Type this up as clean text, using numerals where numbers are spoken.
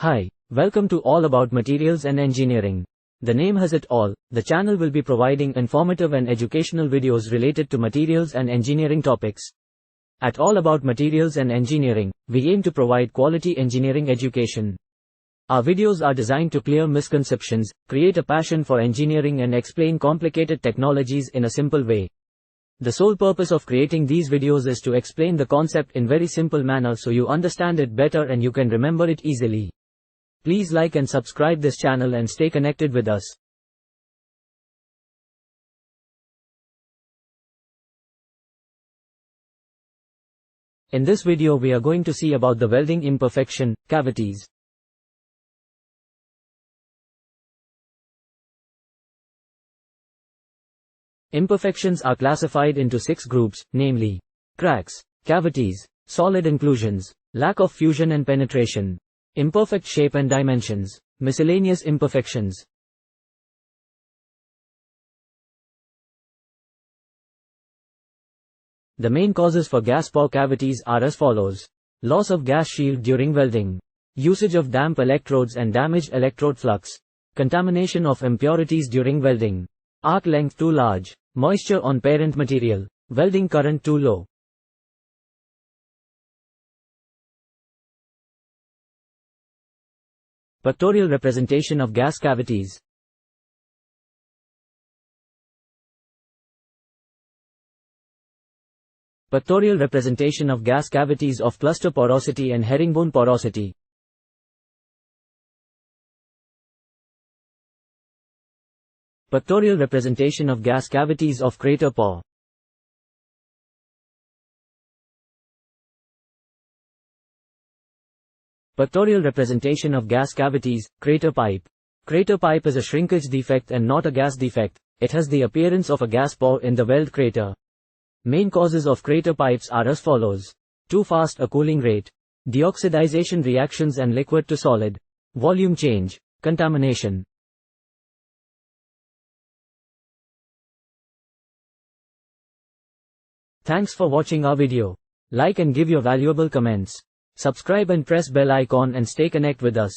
Hi, welcome to All About Materials and Engineering. The name has it all. The channel will be providing informative and educational videos related to materials and engineering topics. At All About Materials and Engineering, we aim to provide quality engineering education. Our videos are designed to clear misconceptions, create a passion for engineering and explain complicated technologies in a simple way. The sole purpose of creating these videos is to explain the concept in very simple manner so you understand it better and you can remember it easily. Please like and subscribe this channel and stay connected with us. In this video we are going to see about the welding imperfection, cavities. Imperfections are classified into 6 groups, namely, cracks, cavities, solid inclusions, lack of fusion and penetration, imperfect shape and dimensions, miscellaneous imperfections. The main causes for gas pore cavities are as follows. Loss of gas shield during welding, usage of damp electrodes and damaged electrode flux, contamination of impurities during welding, arc length too large, moisture on parent material, welding current too low. Pictorial representation of gas cavities. Pictorial representation of gas cavities of cluster porosity and herringbone porosity. Pictorial representation of gas cavities of crater pore. Pictorial representation of gas cavities, crater pipe. Crater pipe is a shrinkage defect and not a gas defect. It has the appearance of a gas pore in the weld crater. Main causes of crater pipes are as follows. Too fast a cooling rate, deoxidization reactions and liquid to solid, volume change, contamination. Thanks for watching our video. Like and give your valuable comments. Subscribe and press bell icon and stay connected with us.